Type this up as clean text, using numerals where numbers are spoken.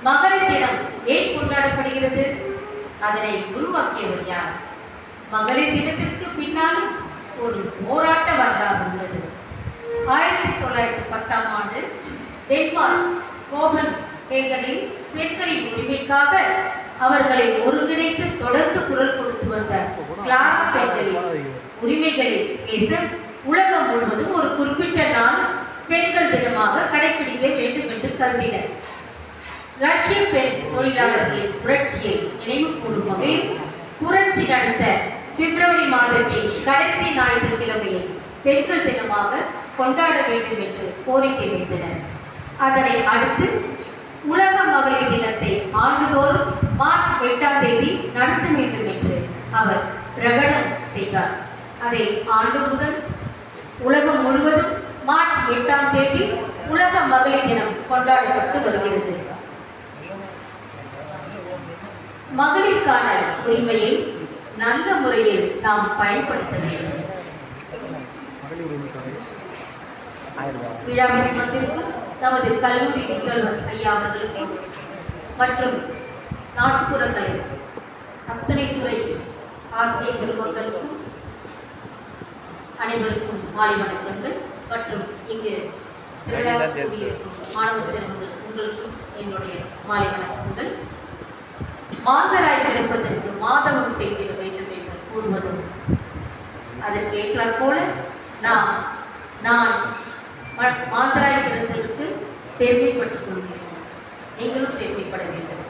மகளிர் தினம் ஏன் கொண்டாடப்படுகிறது? அதனை உருவாக்கியவர் யார்? மகளிர் தினத்திற்கு பின்னால் ஒரு போராட்ட வரலாறு உள்ளது. 1910ஆம் ஆண்டு டென்மார்க் கோபன் ஹேகனில் பெண்களின் உரிமைக்காக அவர்களை ஒருங்கிணைத்து தொடர்ந்து குரல் கொடுத்து வந்த கிளாரா பெண்களின் உரிமைகளை பேச உலகம் முழுவதும் ஒரு குறிப்பிட்ட நாள் பெண்கள் தினமாக கடைபிடிக்க வேண்டும் என்று கருதினர். ரஷ்ய பெண் தொழிலாளர்களின் புரட்சியை நினைவு கூறும் வகையில் புரட்சி நடத்த பிப்ரவரி மாதத்தின் கடைசி ஞாயிற்றுக்கிழமையை பெண்கள் தினமாக கொண்டாட வேண்டும் என்று கோரிக்கை வைத்தனர். அதனை அடுத்து உலக மகளிர் தினத்தை ஆண்டுதோறும் மார்ச் 8ஆம் தேதி நடத்த வேண்டும் என்று அவர் பிரகடனம் செய்தார். அதை ஆண்டு முதல் உலகம் முழுவதும் மார்ச் 8ஆம் தேதி உலக மகளிர் தினம் கொண்டாடப்பட்டு வருகிறது. மகளிருக்கான உரிமையை நல்ல முறையில் நாம் பயன்படுத்த வேண்டும். விழாவின் வந்திருக்கும் நமது கல்லூரி முதல்வர் ஐயா அவர்களுக்கும் மற்றும் நாட்டுப்புறங்களை அத்தனை துறை ஆசிரிய பெருமக்களுக்கும் அனைவருக்கும் மாலை வணக்கங்கள். மற்றும் இங்கு திருவிழா கூடியிருக்கும் மாணவ செல்வங்கள் உங்களுக்கும் என்னுடைய மாலை வணக்கங்கள். மாந்தராய் பிறப்பதற்கு மாதவம் செய்திட வேண்டும் என்று கூறுவதும் அதற்கு ஏற்றாற் போல நான் மாந்தராய் பிறந்ததற்கு பெருமைப்பட்டுக் கொள்கிறேன். நீங்களும் பெருமைப்பட வேண்டும்.